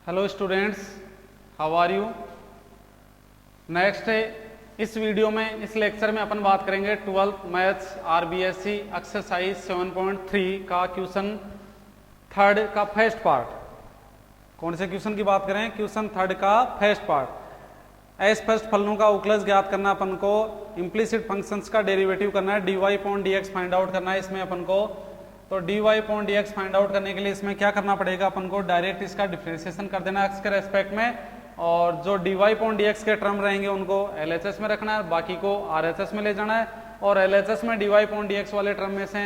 Hello students, how are you. Next है इस video में, इस लेक्चर में अपन बात करेंगे 12th मैथ्स आरबीएससी एक्सरसाइज 7.3 का क्वेश्चन थर्ड का फर्स्ट पार्ट। कौन से क्वेश्चन की बात करें? क्वेश्चन थर्ड का फर्स्ट पार्ट। अस्पष्ट फलनों का उकलज ज्ञात करना अपन को, इम्प्लिसिट फंक्शंस का डेरिवेटिव करना है, dy upon dx find out करना है इसमें अपन को। तो dy upon dx find out करने के लिए इसमें क्या करना पड़ेगा अपन को? डायरेक्ट इसका डिफरेंशिएशन कर देना x के रेस्पेक्ट में, और जो dy अपॉन dx के टर्म रहेंगे उनको LHS में रखना है, बाकी को RHS में ले जाना है। और LHS में dy अपॉन dx वाले टर्म में से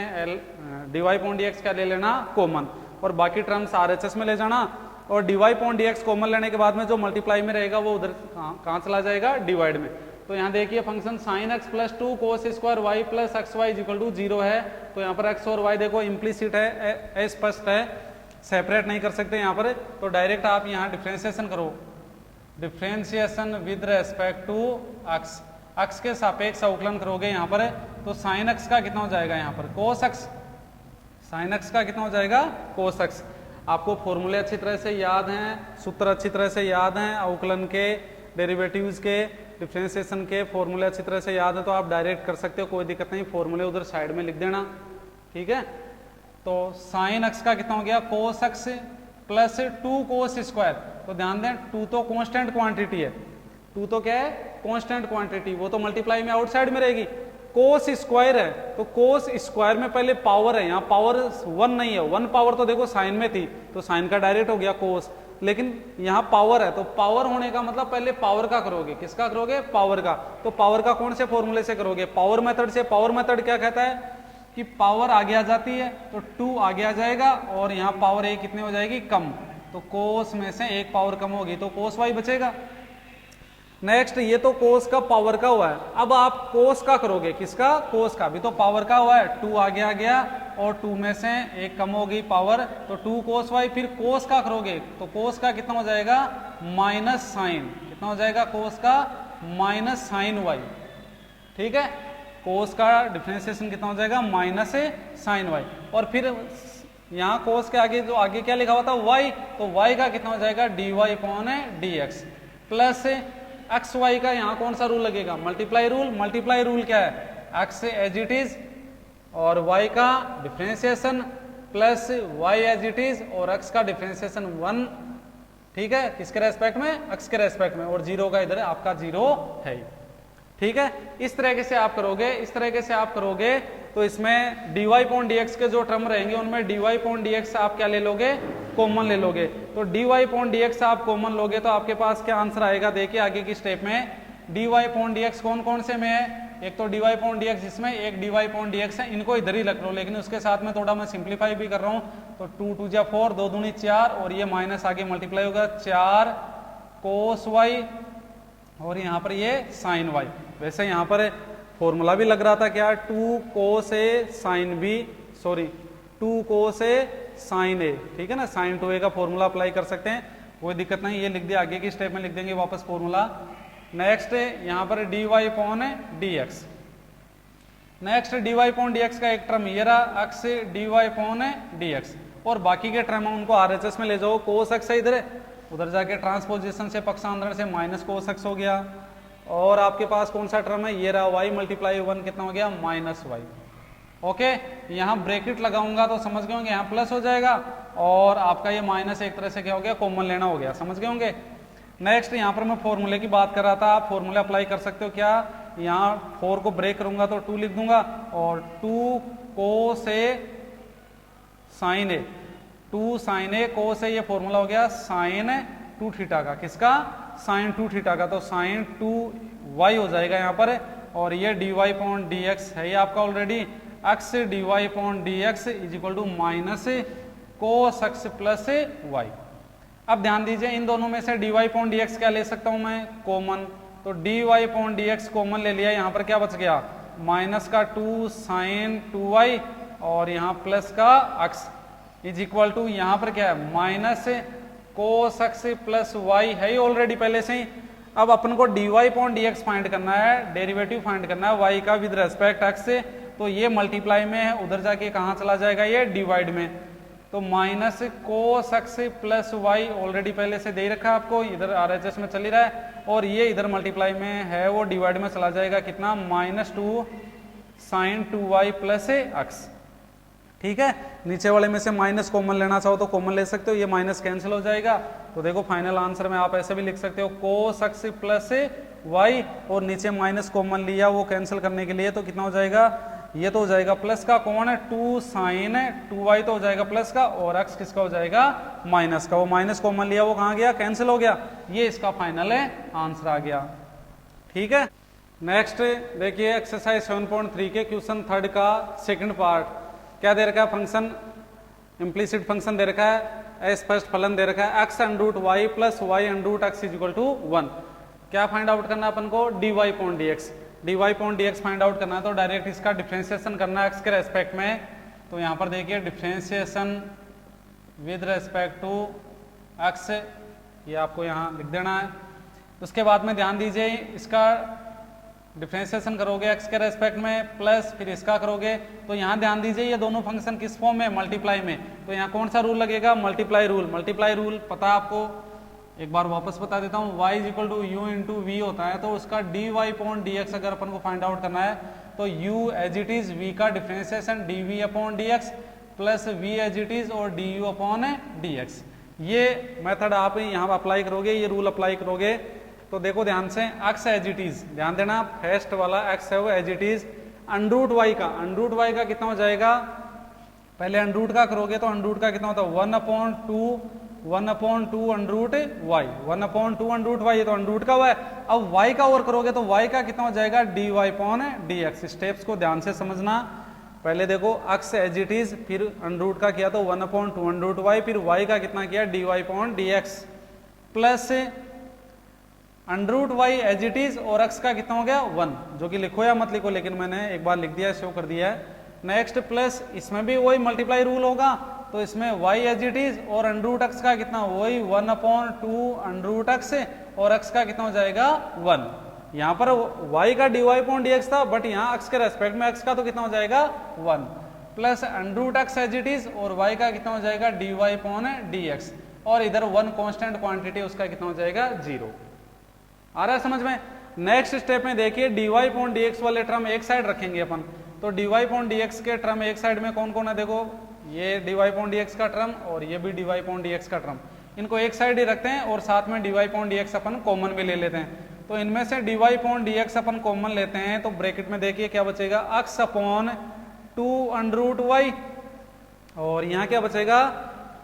dy अपॉन dx का ले लेना कॉमन, और बाकी टर्म्स RHS में ले जाना। और dy अपॉन dx कॉमन लेने के बाद में जो मल्टीप्लाई में रहेगा वो उधर कहाँ चला जाएगा? डिवाइड में। तो यहाँ देखिए function sin x plus 2 cos square y plus x y equal to 0 है। तो यहाँ पर x और y देखो इम्प्लिसिट है, स्पष्ट है, सेपरेट नहीं कर सकते यहाँ पर। तो डायरेक्ट आप यहाँ डिफ्रेंसिएशन करो, differentiation with respect to x, x के सापेक्ष अवकलन करोगे यहाँ पर। तो sin x का कितना हो जाएगा यहाँ पर? cos x। sin x का कितना हो जाएगा? cos x। आपको फॉर्मूले अच्छी तरह से याद हैं, सूत्र अच्छी तरह से याद हैं, अवकलन के, डेरिवेटिव्स के, डिफरेंशिएशन के फॉर्मूले अच्छी तरह से याद है, तो आप डायरेक्ट कर सकते हो, कोई दिक्कत नहीं। फॉर्मूले उधर साइड में लिख देना, ठीक है। तो sin x का कितना हो गया? cos x plus 2 cos square. तो ध्यान दें 2 तो कांस्टेंट क्वांटिटी है, 2 तो क्या है? कांस्टेंट क्वांटिटी, वो तो मल्टीप्लाई में आउटसाइड में रहेगी। कोस स्क्वायर है तो कोस स्क्वायर में पहले पावर है, यहाँ पावर 1 नहीं है, 1 पावर तो देखो साइन में थी, तो साइन का डायरेक्ट हो गया कोस, लेकिन यहाँ पावर है, तो पावर होने का मतलब पहले पावर का करोगे। किसका करोगे? पावर का। तो पावर का कौन से फॉर्मूले से करोगे? पावर मेथड से। पावर मेथड क्या कहता है कि पावर आगे आ जाती है तो 2 आगे आ जाएगा, और यहाँ पावर a कितनी हो जाएगी? कम। तो कोस में से एक पावर कम होगी तो कोस y बचेगा। नेक्स्ट, ये तो कोस का पावर का हुआ है, अब आप कोस का करोगे। किसका? कोस का। भी तो पावर का हुआ है, 2 आगे आ गया और 2 में से एक कम होगी पावर, तो 2 कोस वाई। फिर कोस का करोगे तो कोस का कितना हो जाएगा? Minus sine. कितना हो जाएगा? कोस का माइनस साइन वाई, ठीक है। कोस का डिफरेंशिएशन कितना हो जाएगा? Minus sine y. और फिर यहाँ कोस के आगे जो आगे क्या लिखा हुआ था? वाई, तो वाई का कितना हो जाएगा? D y upon d x plus x y का यहाँ कौन सा रूल लगेगा? Multiply rule. मल्टीप्लाई रूल क्या है? एक्स एज इट इज और वाई का differentiation plus y as it is और एक्स का डिफरेंशिएशन 1, ठीक है। किसके रेस्पेक्ट में? एक्स के रेस्पेक्ट में। और 0 का इधर आपका 0 है, ठीक है। इस तरीके से आप करोगे, इस तरीके से आप करोगे तो इसमें dy अपॉन dx के जो टर्म रहेंगे उनमें dy अपॉन dx आप क्या ले लोगे? कॉमन ले लोगे। तो dy अपॉन dx आप कॉमन लोगे तो आपके पास क्या आंसर आएगा? देखिए आगे की स्टेप में dy अपॉन dx कौन कौन से में है? एक तो dy अपॉन dx जिसमें एक dy अपॉन dx है, इनको इधर ही रख लो, लेकिन उसके साथ में थोड़ा मैं सिंप्लीफाई भी कर रहा हूँ। तो 2 2 4, 2 दूनी 4, और ये माइनस आगे मल्टीप्लाई होगा 4 कोस y, और यहाँ पर ये साइन y। वैसे यहाँ पर फॉर्मूला भी लग रहा था क्या? 2 कोस ए साइन बी, सॉरी 2 कोस ए साइन ए, ठीक है ना। साइन 2a का फॉर्मूला अप्लाई कर सकते हैं, कोई दिक्कत नहीं। ये लिख दिया, आगे की स्टेप में लिख देंगे वापस फॉर्मूला। नेक्स्ट यहाँ पर dy upon dx। Next dy upon dx का एक टर्म ये रहा, x dy अपॉन dx, और बाकी के टर्म उनको RHS में ले जाओ। कोस x है इधर, उधर जाके ट्रांसपोजिशन से पक्षांतरण से माइनस कोस x हो गया, और आपके पास कौन सा टर्म है? ये रहा y मल्टीप्लाई 1, कितना हो गया? Minus y। ओके, यहाँ ब्रैकेट लगाऊंगा तो समझ गए होंगे, यहाँ प्लस हो जाएगा, और आपका ये माइनस एक तरह से क्या हो गया? कॉमन लेना हो गया, समझ गए होंगे। नेक्स्ट यहाँ पर मैं फॉर्मूले की बात कर रहा था, आप फॉर्मूले अप्लाई कर सकते हो। क्या? यहाँ 4 को ब्रेक करूंगा तो 2 लिख दूंगा, और 2 कोस ए साइन ए, 2 साइन ए कोस ए, ये फॉर्मूला हो गया साइन 2 थीटा का। किसका? साइन 2 थीटा का। तो साइन 2 वाई हो जाएगा यहाँ पर, और ये d y upon d x है ये आपका already, x d y upon d x is equal to minus cos x plus y. अब ध्यान दीजिए, इन दोनों में से d y upon d x क्या ले सकता हूँ मैं? कॉमन। तो d y upon d x common ले लिया, यहाँ पर क्या बच गया? माइनस का 2 साइन 2 वाई, और यहाँ प्लस का एक्स इज इक्वल टू, यहाँ पर क्या है? Minus cos x plus y है ही ऑलरेडी पहले से ही। अब अपन को dy अपॉन dx फाइंड करना है, डेरिवेटिव फाइंड करना है y का विद रेस्पेक्ट x से। तो ये मल्टीप्लाई में है, उधर जाके कहाँ चला जाएगा? ये डिवाइड में। तो minus cos x plus y already पहले से दे ही रखा है आपको, इधर आरएचएस में चल ही रहा है, और ये इधर मल्टीप्लाई में है वो डिवाइड में चला जाएगा, कितना -2 साइन 2y प्लस एक्स। ठीक है, नीचे वाले में से माइनस कॉमन लेना चाहो तो कॉमन ले सकते हो, ये माइनस कैंसिल हो जाएगा। तो देखो फाइनल आंसर में आप ऐसे भी लिख सकते हो कोस एक्स प्लस वाई, और नीचे माइनस कॉमन लिया वो कैंसिल करने के लिए, तो कितना हो जाएगा, ये तो हो जाएगा प्लस का, कौन है 2 साइन 2y तो हो जाएगा प्लस का, और x किसका हो जाएगा माइनस का, वो माइनस कॉमन लिया वो कहाँ गया, कैंसिल हो गया। ये इसका फाइनल है आंसर आ गया। ठीक है, नेक्स्ट देखिए एक्सरसाइज 7.3 के क्वेश्चन 3 का सेकंड पार्ट। क्या दे रखा है, फंक्शन इम्प्लीसिट फंक्शन दे रखा है, स्पष्ट फलन दे रखा है x under root y plus y under root x is equal to 1। क्या फाइंड आउट करना है अपन को, dy upon dx, dy upon dx find out करना है, तो डायरेक्ट इसका डिफरेंशिएशन करना है एक्स के रेस्पेक्ट में। तो यहाँ पर देखिए differentiation with respect to x, ये आपको यहाँ लिख देना है। उसके बाद में ध्यान दीजिए इसका डिफरेंशिएशन करोगे एक्स के रेस्पेक्ट में, प्लस फिर इसका करोगे, तो यहाँ ध्यान दीजिए ये दोनों फंक्शन किस फॉर्म में, मल्टीप्लाई में। तो यहाँ कौन सा रूल लगेगा, मल्टीप्लाई रूल। मल्टीप्लाई रूल पता है आपको, एक बार वापस बता देता हूँ, y is equal to u into v होता है, तो उसका dy अपॉन dx अगर अपन को फाइंड आउट करना है तो u as it is v का differentiation dv upon dx plus v as it is और du अपॉन dx। ये मेथड आप यहाँ अप्लाई करोगे, ये रूल अप्लाई करोगे, तो देखो ध्यान से x एज इट इज, ध्यान देना फर्स्ट वाला x है वो as it is, under root y का, अंडर रूट y का कितना हो जाएगा, पहले अंडर रूट का करोगे तो अंडर रूट का कितना होता है 1/2 under root y, 1/2 under root y, ये तो अंडर रूट का हुआ है। अब y का और करोगे तो y का कितना हो जाएगा dy अपॉन dx। स्टेप्स को ध्यान से समझना, पहले देखो x एज इट इज, फिर अंडर रूट का किया तो 1/2 अंडर रूट वाई, फिर y का कितना किया dy upon dx plus under root y as it is, और x का कितना हो गया 1, जो कि लिखो या मत लिखो, लेकिन मैंने एक बार लिख दिया, शो कर दिया है। नेक्स्ट प्लस इसमें भी वही मल्टीप्लाई रूल होगा, तो इसमें y एज इट इज और अंडर रूट x का कितना वही 1/2 अंडर रूट x, और x का कितना हो जाएगा 1। यहाँ पर y का dy अपॉन dx था, बट यहाँ x के रेस्पेक्ट में x का तो कितना हो जाएगा 1, plus under root x as it is और y का कितना हो जाएगा dy अपॉन dx, और इधर 1 कांस्टेंट क्वांटिटी उसका कितना हो जाएगा 0। आ रहा है समझ में। नेक्स्ट स्टेप में देखिए dy अपॉन dx वाले टर्म एक साइड रखेंगे अपन, तो dy अपॉन dx के टर्म एक साइड में कौन कौन है, देखो ये dy अपॉन dx का टर्म और ये भी dy अपॉन dx का टर्म, इनको एक साइड ही रखते हैं, और साथ में dy अपॉन dx अपन कॉमन भी ले लेते हैं। तो इनमें से dy अपॉन dx अपन कॉमन लेते हैं, तो ब्रैकेट में देखिए क्या बचेगा x upon 2 under root y, और यहाँ क्या बचेगा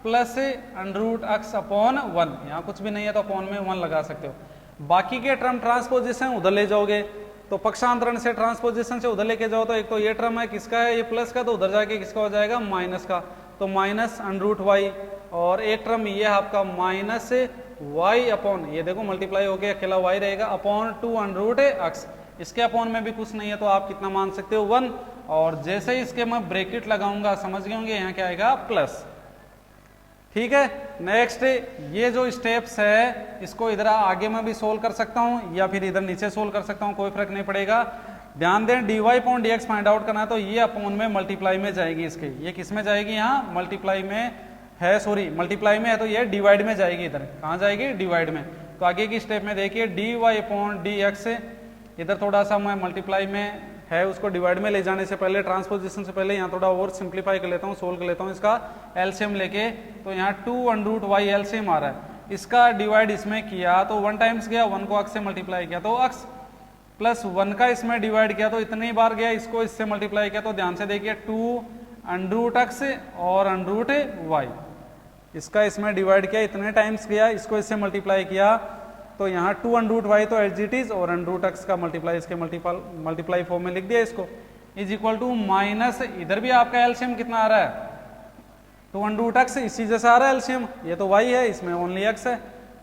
plus under root x upon 1, यहाँ कुछ भी नहीं है तो अपॉन में 1 लगा सकते हो। बाकी के टर्म ट्रांसपोजिशन उधर ले जाओगे, तो पक्षांतरण से ट्रांसपोजिशन से उधर लेके जाओ, तो एक तो ये टर्म है किसका है, ये प्लस का, तो उधर जाके किसका हो जाएगा माइनस का, तो माइनस अंडर रूट वाई, और एक टर्म ये है आपका माइनस वाई अपॉन, ये देखो मल्टीप्लाई हो गया, अकेला वाई रहेगा, अपॉन 2 अंडर रूट एक्स। इसके अपॉन में भी कुछ नहीं है, तो आप कितना मान सकते हो 1, और जैसे ही इसके मैं ब्रैकेट लगाऊंगा समझ गए होंगे, यहाँ क्या आएगा प्लस। ठीक है, नेक्स्ट ये जो स्टेप्स है इसको इधर आगे मैं भी सोल्व कर सकता हूं या फिर इधर नीचे सोल्व कर सकता हूं, कोई फर्क नहीं पड़ेगा। ध्यान दें dy upon dx find out करना है, तो ये अपॉन में मल्टीप्लाई में जाएगी, इसके ये किस में जाएगी, यहाँ मल्टीप्लाई में है, सॉरी मल्टीप्लाई में है, तो ये डिवाइड में जाएगी, इधर कहाँ जाएगी डिवाइड में। तो आगे की स्टेप में देखिए dy अपॉन dx, इधर थोड़ा सा मैं मल्टीप्लाई में है उसको डिवाइड में ले जाने से पहले, ट्रांसपोजिशन से पहले यहाँ थोड़ा और सिंप्लीफाई कर लेता हूँ, सोल्व कर लेता हूँ इसका एलसीएम लेके। तो यहाँ 2 अंडर रूट वाई एलसीएम आ रहा है, इसका डिवाइड इसमें किया तो 1 टाइम्स गया, 1 को x से मल्टीप्लाई किया तो x, प्लस 1 का इसमें डिवाइड किया तो इतनी बार गया, इसको इससे मल्टीप्लाई किया, तो ध्यान से देखिए 2 अंडर रूट x और अंडर रूट y, इसका इसमें डिवाइड किया, इतने टाइम्स गया, इसको इससे मल्टीप्लाई किया, तो यहाँ 2 अंडर रूट वाई तो एज इट इज, और अंडर रूट एक्स का मल्टीप्लाई इसके मल्टीप्लाई फॉर्म में लिख दिया इसको, इज इक्वल टू माइनस, इधर भी आपका एलसीएम कितना आ रहा है 2 अंडर रूट एक्स, इसी जैसा आ रहा है एलसीएम, ये तो वाई है, इसमें ओनली एक्स है।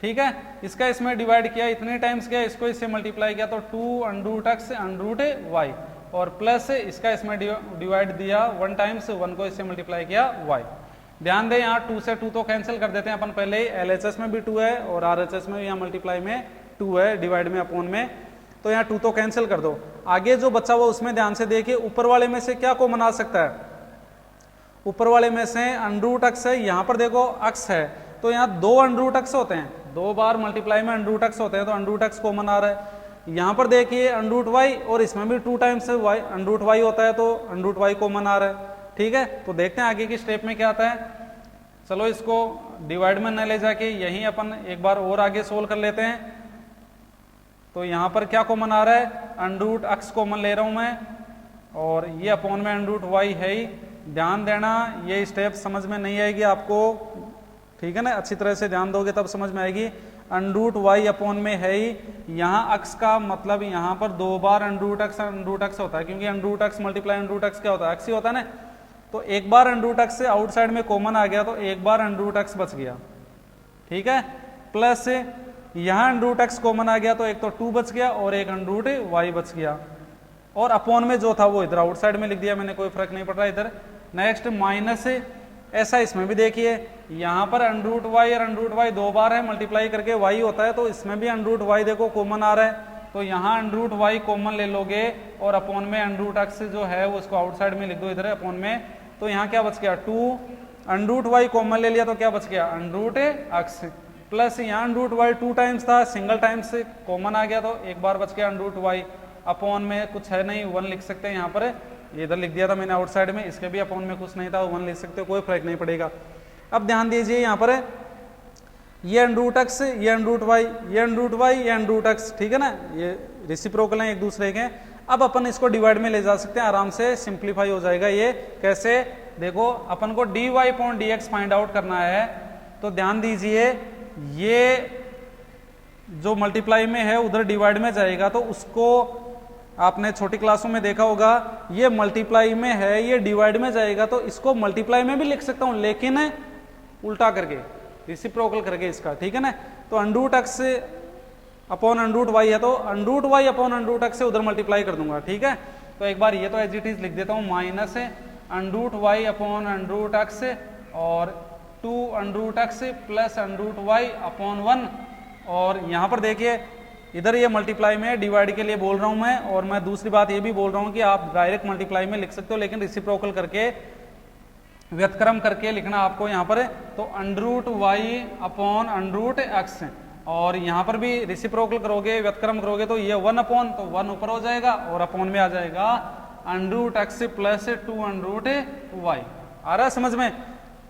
ठीक है, इसका इसमें डिवाइड किया, इतने टाइम्स किया, इसको इससे मल्टीप्लाई किया, तो 2 under root x under root y, और प्लस इसका इसमें डिवाइड दिया 1 टाइम्स, 1 को इससे मल्टीप्लाई किया वाई। ध्यान दें यहाँ 2 से 2 तो कैंसिल कर देते हैं अपन, पहले ही एलएचएस में भी 2 है और आरएचएस में भी यहाँ मल्टीप्लाई में 2 है, डिवाइड में अपॉन में, तो यहाँ 2 तो कैंसिल कर दो। आगे जो बचा हुआ उसमें ध्यान से देखिए, ऊपर वाले में से क्या कॉमन आ सकता है, ऊपर वाले में से अंडर अक्स है, यहाँ पर देखो अक्स है तो यहाँ 2 अंडर अक्स होते हैं, 2 बार मल्टीप्लाई में अंडर अक्स होते हैं तो अंडर अक्स कॉमन आ रहा है। यहाँ पर देखिए अंडर वाई और इसमें भी 2 टाइम्स वाई अंडर वाई होता है तो अंडर वाई कॉमन आ रहा है। ठीक है, तो देखते हैं आगे की स्टेप में क्या आता है। चलो इसको डिवाइड में न ले जाके यहीं अपन एक बार और आगे सोल्व कर लेते हैं। तो यहाँ पर क्या कॉमन आ रहा है, अंडर अक्स कॉमन ले रहा हूं मैं और ये अपॉन में अंडर वाई है ही। ध्यान देना ये स्टेप समझ में नहीं आएगी आपको, ठीक है ना, अच्छी तरह से ध्यान दोगे तब समझ में आएगी। अंडर वाई अपॉन में है ही, यहाँ अक्स का मतलब यहाँ पर 2 बार अंडर अक्स होता है क्योंकि अंडर अक्स मल्टीप्लाई अंडर अक्स क्या होता है, अक्स ही होता है ना। तो एक बार अंडर अक्स से आउटसाइड में कॉमन आ गया तो एक बार अंडर अक्स बच गया। ठीक है, प्लस यहाँ अंडर अक्स कॉमन आ गया तो एक तो 2 बच गया और एक अंडर वाई बच गया और अपॉन में जो था वो इधर आउटसाइड में लिख दिया मैंने, कोई फर्क नहीं पड़ रहा इधर। नेक्स्ट माइनस ऐसा इसमें भी देखिए, यहाँ पर अंडर वाई और अंडर वाई 2 बार है मल्टीप्लाई करके वाई होता है तो इसमें भी अंडर वाई देखो कॉमन आ रहा है तो यहाँ अंडर वाई कॉमन ले लोगे और अपॉन में अंडर अक्स जो है वो उसको आउटसाइड में लिख दो इधर अपॉन में। तो यहाँ क्या बच गया 2, अंडर वाई कॉमन ले लिया तो क्या बच गया अंडर अक्स, प्लस यहाँ अंडर वाई 2 टाइम्स था, सिंगल टाइम्स कॉमन आ गया तो एक बार बच गया अंडर वाई। अपॉन में कुछ है नहीं 1 लिख सकते हैं, यहाँ पर ये इधर लिख दिया था मैंने आउटसाइड में, इसके भी अपॉन में कुछ नहीं था 1 लिख सकते हो, कोई फर्क नहीं पड़ेगा। अब ध्यान दीजिए यहाँ पर ये अंडर अक्स, ये अंडर वाई, ये अंडर वाई, ये अंडर अक्स, ठीक है ना, ये रेसिप्रोकल हैं एक दूसरे के। अब अपन इसको डिवाइड में ले जा सकते हैं, आराम से सिंप्लीफाई हो जाएगा। ये कैसे, देखो अपन को dy upon dx find out करना है तो ध्यान दीजिए ये जो मल्टीप्लाई में है उधर डिवाइड में जाएगा तो उसको आपने छोटी क्लासों में देखा होगा, ये मल्टीप्लाई में है ये डिवाइड में जाएगा तो इसको मल्टीप्लाई में भी लिख सकता हूं लेकिन उल्टा करके, रेसिप्रोकल करके इसका, ठीक है ना। तो अंडर अक्स अपॉन अंडर वाई है तो अंडर वाई अपॉन अंडर अक्स से उधर मल्टीप्लाई कर दूंगा। ठीक है, तो एक बार ये तो एज इट इज लिख देता हूं, minus under Y upon under X और 2 under X plus under Y upon 1। और यहाँ पर देखिए इधर ये मल्टीप्लाई में डिवाइड के लिए बोल रहा हूं मैं, और मैं दूसरी बात ये भी बोल रहा हूं कि आप डायरेक्ट मल्टीप्लाई में लिख सकते हो लेकिन रेसिप्रोकल करके व्युत्क्रम करके लिखना आपको यहाँ पर। तो under Y upon under x और यहाँ पर भी रेसिप्रोकल करोगे व्युत्क्रम करोगे तो ये 1 अपॉन, तो 1 ऊपर हो जाएगा और अपॉन में आ जाएगा under X plus 2 under Y. आ रहा है समझ में,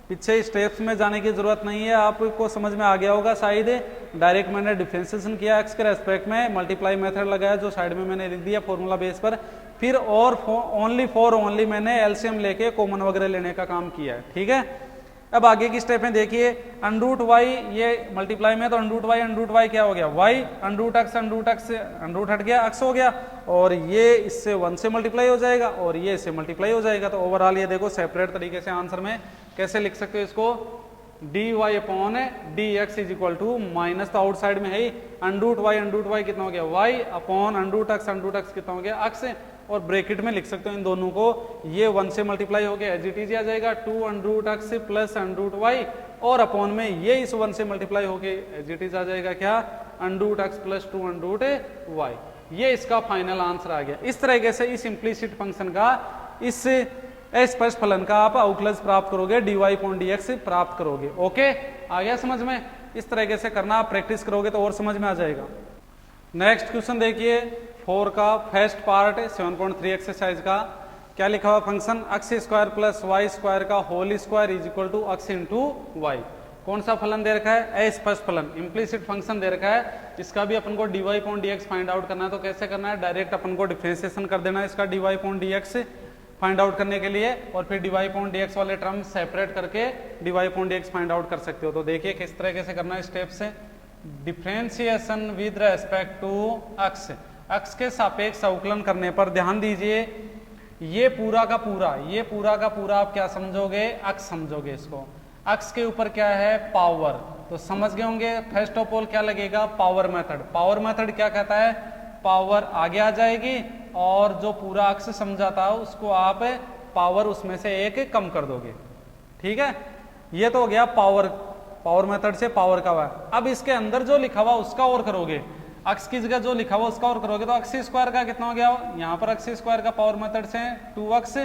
पीछे स्टेप्स में जाने की जरूरत नहीं है, आपको समझ में आ गया होगा शायद। डायरेक्ट मैंने डिफरेंशिएशन किया एक्स के रेस्पेक्ट में, मल्टीप्लाई मेथड लगाया जो साइड में मैंने लिख दिया फॉर्मूला बेस पर, फिर और ओनली मैंने एलसीएम लेके कॉमन वगैरह लेने का काम किया है। ठीक है, अब आगे की स्टेप में देखिए अंडर वाई ये मल्टीप्लाई में तो अंडर वाई क्या हो गया वाई, अंडर अक्स अंडर हट गया अक्स हो गया और ये इससे 1 से मल्टीप्लाई हो जाएगा और ये इससे मल्टीप्लाई हो जाएगा। तो ओवरऑल ये देखो सेपरेट तरीके से आंसर में कैसे लिख सकते हो इसको, d y upon d x is equal to minus, तो आउटसाइड में है ही अंडर वाई कितना हो गया वाई अपॉन अंडर अक्स कितना हो गया अक्स, और ब्रैकेट में लिख सकते हो इन दोनों को, ये 1 से मल्टीप्लाई हो गया एज इट इज आ जाएगा 2 under X plus under Y और अपॉन में ये इस 1 से मल्टीप्लाई हो गया एज इट इज आ जाएगा क्या under X plus 2 under Y. ये इसका फाइनल आंसर आ गया। इस तरीके से इस इम्प्लीसिट फंक्शन का, इस स्पष्ट फलन का आप आउटलज प्राप्त करोगे, dy अपॉन dx प्राप्त करोगे। ओके, आ गया समझ में, इस तरीके से करना, आप प्रैक्टिस करोगे तो और समझ में आ जाएगा। नेक्स्ट क्वेश्चन देखिए 4 का फर्स्ट पार्ट 7.3 एक्सरसाइज का, क्या लिखा हुआ function X square plus Y square का whole square is equal to X into Y. कौन सा फलन दे रखा है, अस्पष्ट फलन, इम्प्लीसिट फंक्शन दे रखा है। इसका भी अपन को dy upon dx find out करना है, तो कैसे करना है, डायरेक्ट अपन को डिफरेंशिएशन कर देना है इसका dy upon dx find out करने के लिए, और फिर dy अपॉन dx वाले टर्म सेपरेट करके dy upon dx find out कर सकते हो। तो देखिए किस तरीके से करना है स्टेप से, differentiation with respect to x, x के सापेक्ष अवकलन करने पर ध्यान दीजिए ये पूरा का पूरा आप क्या समझोगे, एक्स समझोगे इसको। एक्स के ऊपर क्या है पावर, तो समझ गए होंगे फर्स्ट ऑफ ऑल क्या लगेगा पावर मेथड। पावर मेथड क्या कहता है, पावर आगे आ जाएगी और जो पूरा एक्स समझा था उसको आप पावर उसमें से एक कम कर दोगे। ठीक है, ये तो हो गया पावर मेथड से पावर का हुआ। अब इसके अंदर जो लिखा हुआ उसका और करोगे, एक्स की जगह जो लिखा हुआ उसका और करोगे तो एक्स स्क्वायर का कितना हो गया, यहाँ पर एक्स स्क्वायर का पावर मेथड से 2x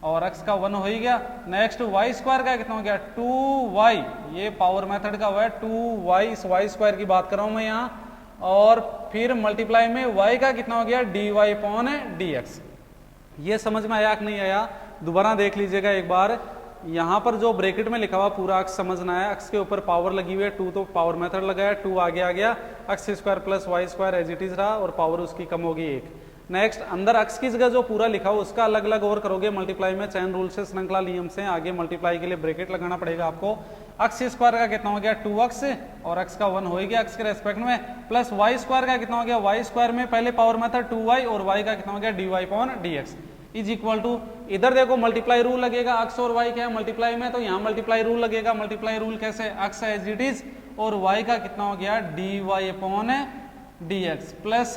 और x का 1 हो ही गया। नेक्स्ट y स्क्वायर का कितना हो गया 2y, ये पावर मेथड का हुआ है 2y, इस y स्क्वायर की बात कर रहा हूं मैं यहाँ। और फिर मल्टीप्लाई में y का कितना हो गया dy अपॉन dx। ये समझ में आया कि नहीं आया, दोबारा देख लीजिएगा एक बार। यहाँ पर जो ब्रैकेट में लिखा हुआ पूरा अक्स समझना है, अक्स के ऊपर पावर लगी हुई है 2, तो पावर मेथड लगाया 2 आगे आ गया, x square plus Y square as it is रहा और पावर उसकी कम होगी 1। नेक्स्ट अंदर अक्स की जगह जो पूरा लिखा हो उसका अलग अलग और करोगे मल्टीप्लाई में, चैन रूल से, श्रृंखला नियम से आगे मल्टीप्लाई के लिए ब्रैकेट लगाना पड़ेगा आपको। एक्स स्क्वायर का कितना हो गया 2x और x का 1 हो गया एक्स के रेस्पेक्ट में, प्लस वाई स्क्वायर का कितना हो गया वाई स्क्वायर में पहले पावर मेथड 2y और y का कितना हो गया dy upon dx is equal to, इधर देखो मल्टीप्लाई रूल लगेगा, x और y क्या है मल्टीप्लाई में, तो यहाँ मल्टीप्लाई रूल लगेगा। मल्टीप्लाई रूल कैसे, x एज इट इज और y का कितना हो गया dy upon dx plus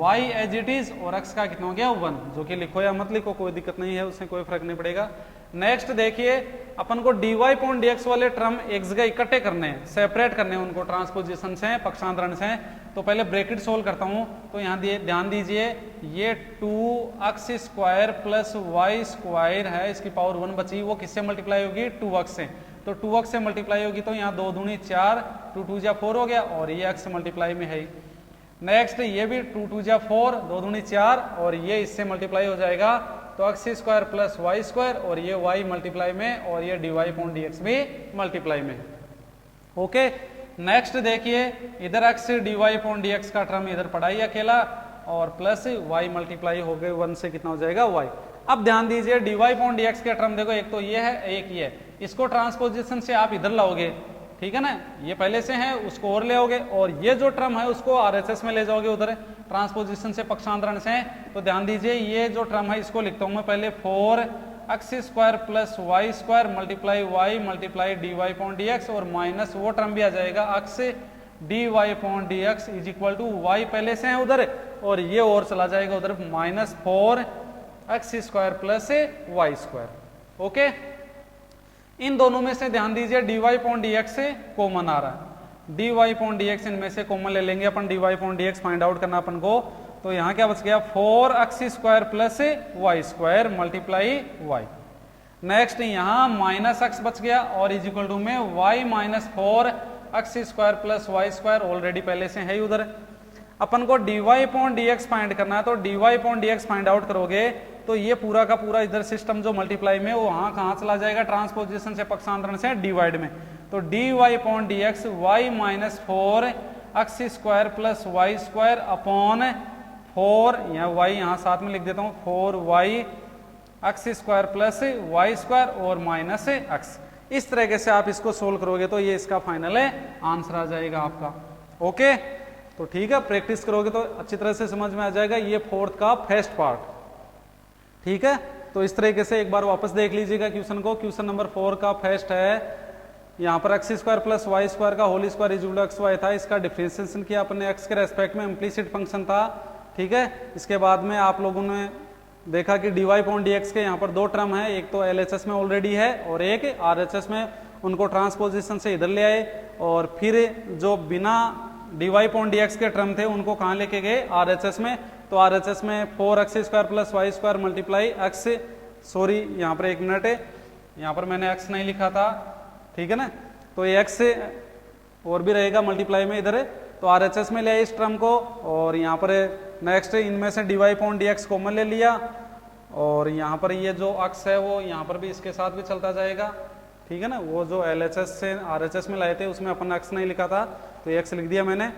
y as it is और x का कितना हो गया 1, जो कि लिखो या मत लिखो कोई दिक्कत नहीं है, उससे कोई फर्क नहीं पड़ेगा। नेक्स्ट देखिए अपन को dy अपॉन dx वाले टर्म एक जगह इकट्ठे करने हैं, सेपरेट करने हैं उनको ट्रांसपोजिशन से, पक्षांतरण से। तो पहले ब्रैकेट सोल्व करता हूं, तो यहाँ ध्यान दीजिए ये 2x square plus y square है, इसकी पावर 1 बची, वो किससे मल्टीप्लाई होगी 2x से, तो 2x से मल्टीप्लाई होगी तो यहाँ 2 दूनी 4, 2 2 जा 4 हो गया और ये x मल्टीप्लाई में है। नेक्स्ट ये भी 2 2 जा 4, 2 दूनी 4 और ये इससे मल्टीप्लाई हो जाएगा, तो x square plus Y square और ये y मल्टीप्लाई में और ये dy अपॉन dx भी मल्टीप्लाई में। ओके नेक्स्ट देखिए इधर x dy अपॉन dx का टर्म इधर पड़ा ही अकेला और प्लस y मल्टीप्लाई हो गए 1 से कितना हो जाएगा y। अब ध्यान दीजिए dy अपॉन dx के टर्म देखो, एक तो ये है एक ये है, इसको ट्रांसपोजिशन से आप इधर लाओगे, ठीक है ना, ये पहले से है उसको और ले आओगे और ये जो टर्म है उसको RHS में ले जाओगे उधर ट्रांसपोजिशन से, पक्षांतरण से। तो ध्यान दीजिए ये जो टर्म है इसको लिखता हूं मैं पहले 4x square plus Y square multiply y multiply dy upon dx और माइनस वो टर्म भी आ जाएगा x dy upon dx is equal to y पहले से है उधर और ये और चला जाएगा उधर minus 4x square plus Y square. Okay इन दोनों में से ध्यान दीजिए dy अपॉन dx से कॉमन आ रहा है, dy अपॉन dx इनमें से कॉमन ले लेंगे अपन, dy upon dx find out करना अपन को, तो यहाँ क्या बच गया 4x square plus Y square multiply y। Next यहाँ माइनस x बच गया और इज इक्वल टू में y minus 4x square plus Y square already पहले से है उधर। अपन को dy अपॉन dx फाइंड करना है, तो dy upon dx find out करोगे तो ये पूरा का पूरा इधर सिस्टम जो मल्टीप्लाई में वो वहां कहाँ चला जाएगा ट्रांसपोजिशन से, पक्षांतरण से डिवाइड में, तो dy upon dx y minus 4x square plus Y square upon 4, यहाँ y यहाँ साथ में लिख देता हूँ 4y x square plus Y square और माइनस x। इस तरीके से आप इसको सोल्व करोगे तो ये इसका फाइनल आंसर आ जाएगा आपका। ओके तो ठीक है, प्रैक्टिस करोगे तो अच्छी तरह से समझ में आ जाएगा। ये फोर्थ का फर्स्ट पार्ट, ठीक है। तो इस तरीके से एक बार वापस देख लीजिएगा क्वेश्चन को। क्वेश्चन नंबर 4 का फर्स्ट है, यहाँ पर X square plus Y square का whole square is X Y था, इसका डिफरेंशिएशन किया अपने एक्स के रेस्पेक्ट में, इम्प्लीसिट फंक्शन था, ठीक है। इसके बाद में आप लोगों ने देखा कि dy अपॉन dx के यहाँ पर दो टर्म है, एक तो LHS में ऑलरेडी है और एक RHS में, उनको ट्रांसपोजिशन से इधर ले आए और फिर जो बिना dy अपॉन dx के टर्म थे उनको कहाँ लेके गए RHS में, तो RHS में 4x square plus Y square multiply x, sorry यहाँ पर एक मिनट है, यहाँ पर मैंने x नहीं लिखा था, ठीक है ना, तो ये x और भी रहेगा मल्टीप्लाई में इधर, तो RHS में ले आए इस टर्म को और यहाँ पर नेक्स्ट इनमें से dy अपॉन dx कॉमन ले लिया और यहाँ पर ये जो x है वो यहाँ पर भी इसके साथ भी चलता जाएगा, ठीक है ना। वो जो LHS से RHS में लाए थे उसमें अपन x नहीं लिखा था तो x लिख दिया मैंने,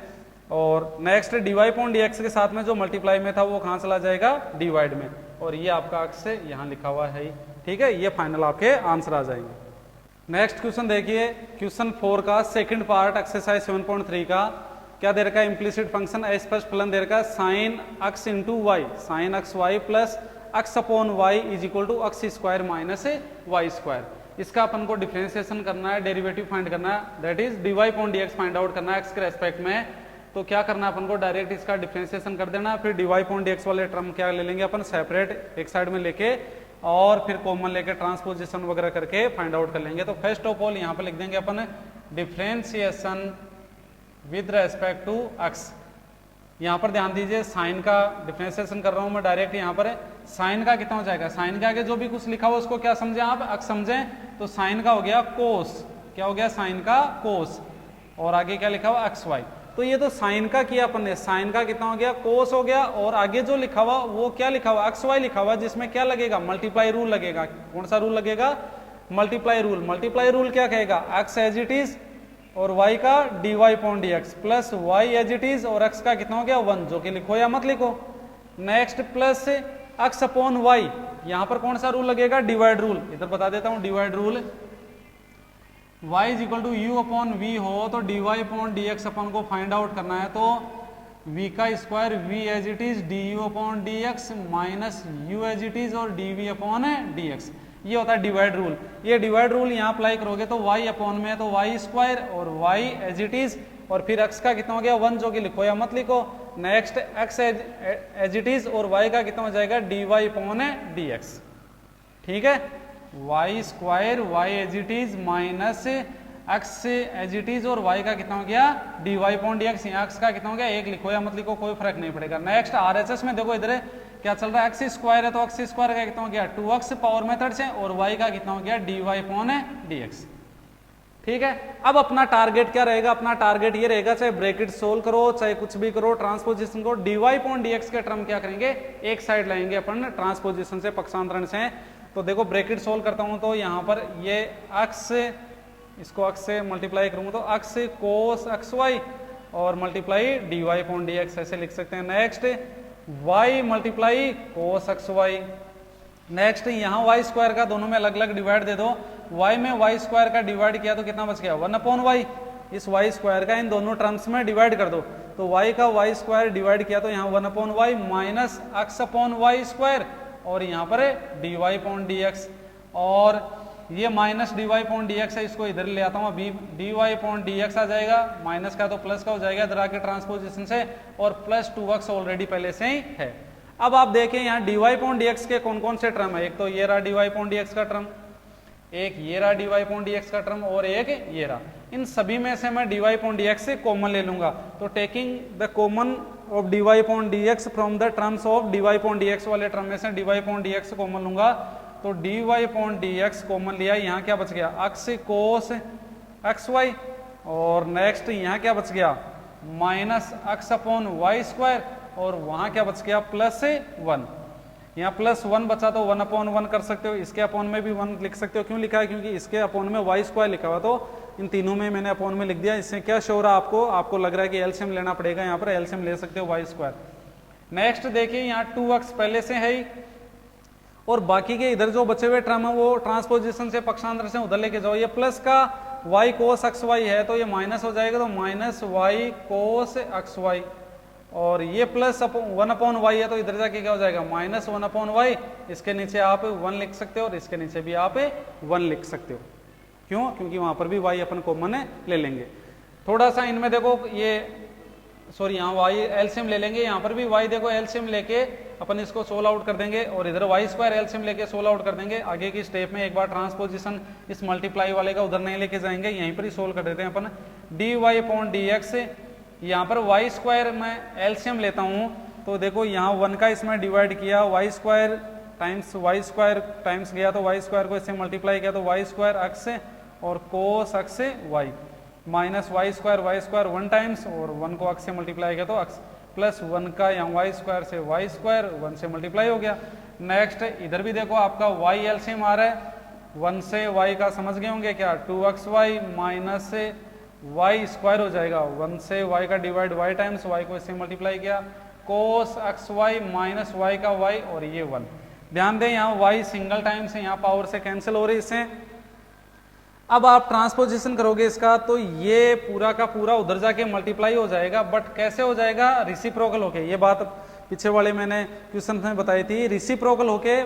और नेक्स्ट dy अपॉन dx के साथ में जो मल्टीप्लाई में था वो कहाँ चला जाएगा डिवाइड में, और ये आपका x यहाँ लिखा हुआ है, ठीक है। ये फाइनल आपके आंसर आ जाएंगे। नेक्स्ट क्वेश्चन देखिए, क्वेश्चन 4 का सेकंड पार्ट एक्सरसाइज 7.3 का क्या दे रखा है, इम्प्लीसिट फंक्शन अस्पष्ट फलन दे रखा है sine x into y, sine x y plus x upon y is equal to x square minus y square. इसका अपन को डिफरेंशिएशन करना है, डेरिवेटिव फाइंड करना है, that is dy upon dx find out करना है x के रेस्पेक्ट में। तो क्या करना है अपन को, डायरेक्ट इसका डिफरेंशिएशन कर देना, फिर dy अपॉन dx वाले टर्म क्या ले लेंगे अपन सेपरेट एक साइड में लेके और फिर कॉमन लेके ट्रांसपोजिशन वगैरह करके फाइंड आउट कर लेंगे। तो फर्स्ट ऑफ ऑल यहाँ पे लिख देंगे अपन differentiation with respect to x। यहाँ पर ध्यान दीजिए साइन का डिफरेंशिएशन कर रहा हूँ मैं डायरेक्ट यहाँ पर, साइन का कितना हो जाएगा, साइन के आगे जो भी कुछ लिखा हुआ उसको क्या समझें आप, अक्स समझें। तो साइन का हो गया कोस, क्या हो गया, साइन का कोस, और आगे क्या लिखा हुआ, एक्स वाई। तो ये तो साइन का किया अपन ने, साइन का कितना हो गया, कोस हो गया, और आगे जो लिखा हुआ वो क्या लिखा हुआ, एक्स वाई लिखा हुआ, जिसमें क्या लगेगा, मल्टीप्लाई रूल लगेगा। कौन सा रूल लगेगा, मल्टीप्लाई रूल। मल्टीप्लाई रूल क्या कहेगा, एक्स एज इट इज और y का dy upon dx plus y as it is और x का कितना हो गया 1, जो कि लिखो या मत लिखो। Next plus x upon y, यहां पर कौन सा रूल लगेगा, डिवाइड रूल। इधर बता देता हूं divide rule, y is equal to u upon v हो तो dy अपॉन dx अपन को फाइंड आउट करना है, तो v का square v as it is du upon dx minus u as it is और dv अपॉन dx, ये होता है डिवाइड रूल। ये डिवाइड रूल यहाँ अप्लाई करोगे तो y अपॉन में है तो y स्क्वायर और y एज इट इज और फिर x का कितना हो गया 1, जो कि लिखो या मत लिखो। Next x as it is और y का कितना हो जाएगा dy अपॉन dx, ठीक है, y square y as it is minus x as it is और y का कितना हो गया dy अपॉन dx, यहाँ x का कितना हो गया 1, लिखो या मत लिखो कोई फर्क नहीं पड़ेगा। नेक्स्ट RHS में देखो इधर क्या चल रहा है, एक्स स्क्वायर है तो एक्स स्क्वायर का कितना हो गया 2x पावर मेथड से और y का कितना हो गया dy अपॉन dx, ठीक है। अब अपना टारगेट क्या रहेगा, अपना टारगेट ये रहेगा, चाहे ब्रैकेट सोल्व करो चाहे कुछ भी करो, ट्रांसपोजिशन को dy अपॉन dx के टर्म क्या करेंगे, एक साइड लाएंगे अपन ट्रांसपोजिशन से, पक्षांतरण से। तो देखो ब्रैकेट सोल्व करता हूं तो यहाँ पर ये x, इसको x से मल्टीप्लाई करूंगा तो x कोस एक्स वाई और मल्टीप्लाई dy अपॉन dx ऐसे लिख सकते हैं। Next y multiply cos x y. Next यहाँ y स्क्वायर का दोनों में अलग अलग डिवाइड दे दो, y में y स्क्वायर का डिवाइड किया तो कितना बच गया 1 अपॉन y, इस y स्क्वायर का इन दोनों टर्म्स में डिवाइड कर दो तो y का y स्क्वायर डिवाइड किया तो यहाँ 1 upon y minus x upon y square और यहाँ पर dy अपॉन dx, और ये माइनस dy अपॉन dx है, इसको इधर ले आता हूँ अभी, dy अपॉन dx आ जाएगा, माइनस का तो प्लस का हो जाएगा इधर आके ट्रांसपोजिशन से, और प्लस 2x ऑलरेडी पहले से ही है। अब आप देखें यहाँ dy अपॉन dx के कौन कौन से टर्म है, एक तो ये रहा dy अपॉन dx का टर्म, एक ये रहा dy अपॉन dx का टर्म और एक ये रहा। इन सभी में से मैं dy अपॉन dx से कॉमन ले लूंगा, तो taking the common of dy upon dx from the terms of dy upon dx वाले टर्म में से dy अपॉन dx कॉमन लूंगा, तो dy अपॉन dx कॉमन लिया, यहाँ क्या बच गया x कोस एक्स वाई, और नेक्स्ट यहाँ क्या बच गया minus x upon y square, और वहाँ क्या बच गया प्लस 1, यहाँ प्लस 1 बचा तो 1 अपॉन 1 कर सकते हो, इसके अपॉन में भी 1 लिख सकते हो। क्यों लिखा है, क्योंकि इसके अपॉन में वाई स्क्वायर लिखा हुआ, तो इन तीनों में मैंने अपॉन में लिख दिया। इससे क्या शो रहा आपको लग रहा है कि एलसीएम लेना पड़ेगा, यहाँ पर एलसीएम ले सकते हो वाई स्क्वायर। नेक्स्ट देखिए यहाँ 2x पहले से है ही, और बाकी के इधर जो बचे हुए टर्म है वो ट्रांसपोजिशन से पक्षांतर से उधर लेके जाओ। ये प्लस का y कोस एक्स वाई है तो ये माइनस हो जाएगा, तो minus y cos x y, और ये प्लस 1 अपॉन वाई है तो इधर जाके क्या हो जाएगा माइनस 1 अपॉन वाई, इसके नीचे आप 1 लिख सकते हो और इसके नीचे भी आप 1 लिख सकते हो। क्यों, क्योंकि वहां पर भी y अपन कॉमन ले लेंगे। थोड़ा सा इनमें देखो ये सॉरी यहाँ y एलसीएम ले लेंगे, यहाँ पर भी y देखो एलसीएम लेके अपन इसको सोल्व आउट कर देंगे, और इधर y स्क्वायर एलसीएम लेके सोल्व आउट कर देंगे। आगे की स्टेप में एक बार ट्रांसपोजिशन इस मल्टीप्लाई वाले का उधर नहीं लेके जाएंगे, यहीं पर ही सोल्व कर देते हैं अपन। dy अपॉन dx, यहाँ पर y स्क्वायर मैं एलसीएम लेता हूँ तो देखो यहाँ 1 का इसमें डिवाइड किया, y square times y square times गया तो y स्क्वायर को इससे मल्टीप्लाई किया तो y स्क्वायर एक्स और cos x y, minus y square 1 times और 1 को x से मल्टीप्लाई किया तो x प्लस 1 का यहाँ y स्क्वायर से y स्क्वायर 1 से मल्टीप्लाई हो गया। नेक्स्ट इधर भी देखो आपका y एलसीएम आ रहा है, 1 से y का समझ गए होंगे क्या 2xy माइनस y स्क्वायर हो जाएगा, 1 से y का डिवाइड y टाइम्स y को इससे मल्टीप्लाई किया, cos x y minus y का y और ये 1। ध्यान दें यहाँ y सिंगल टाइम से यहाँ पावर से कैंसिल हो रही इससे। अब आप ट्रांसपोजिशन करोगे इसका तो ये पूरा का पूरा उधर जाके मल्टीप्लाई हो जाएगा, बट कैसे हो जाएगा रिसिप्रोकल होके। ये बात पीछे वाले मैंने क्वेश्चन में बताई थी, रिसिप्रोकल होके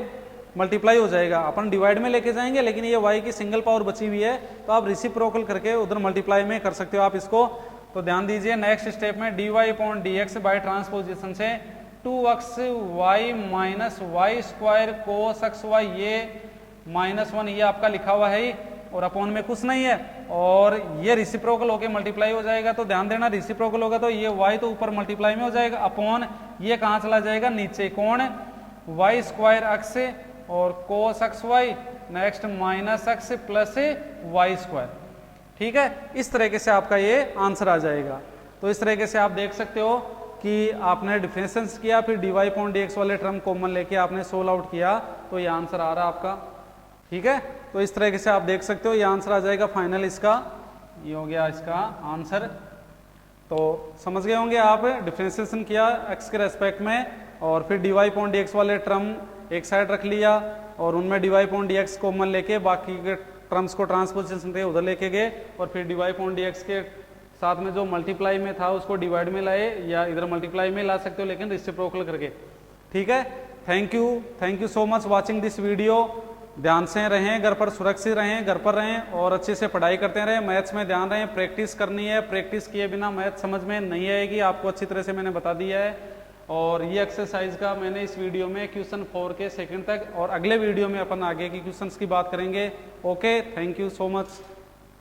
मल्टीप्लाई हो जाएगा। अपन डिवाइड में लेके जाएंगे लेकिन ये y की सिंगल पावर बची हुई है तो आप रिसिप्रोकल करके उधर मल्टीप्लाई में कर सकते हो आप इसको। तो ध्यान दीजिए नेक्स्ट स्टेप में dy upon dx by transposition से 2xy minus y square cos x y, ये -1 ये आपका लिखा हुआ है और अपॉन में कुछ नहीं है, और ये रिसिप्रोकल होके मल्टीप्लाई हो जाएगा। तो ध्यान देना रिसिप्रोकल होगा तो ये y तो ऊपर मल्टीप्लाई में हो जाएगा, अपॉन ये कहाँ चला जाएगा नीचे, कौन वाई स्क्वायर अक्स और cos x y, next minus x plus Y square. ठीक है, इस तरीके से आपका ये आंसर आ जाएगा। तो इस तरीके से आप देख सकते हो कि आपने डिफरेंस किया, फिर dy अपॉन dx वाले टर्म कॉमन लेके आपने सोल्व आउट किया, तो ये आंसर आ रहा है आपका। ठीक है, तो इस तरीके से आप देख सकते हो ये आंसर आ जाएगा फाइनल इसका, ये हो गया इसका आंसर। तो समझ गए होंगे आप, डिफरेंशिएशन किया x के रेस्पेक्ट में और फिर dy अपॉन dx वाले टर्म एक साइड रख लिया और उनमें dy अपॉन dx कॉमन लेके बाकी के टर्म्स को ट्रांसपोजिशन थे उधर लेके गए और फिर dy अपॉन dx के साथ में जो मल्टीप्लाई में था उसको डिवाइड में लाए, या इधर मल्टीप्लाई में ला सकते हो लेकिन रेसिप्रोकल करके। ठीक है, thank you so much watching this video. ध्यान से रहें, घर पर सुरक्षित रहें, घर पर रहें और अच्छे से पढ़ाई करते रहें। मैथ्स में ध्यान रहें, प्रैक्टिस करनी है, प्रैक्टिस किए बिना मैथ समझ में नहीं आएगी, आपको अच्छी तरह से मैंने बता दिया है। और ये एक्सरसाइज का मैंने इस वीडियो में क्वेश्चन 4 के सेकंड तक, और अगले वीडियो में अपन आगे की क्वेश्चंस की बात करेंगे। Okay, thank you so much.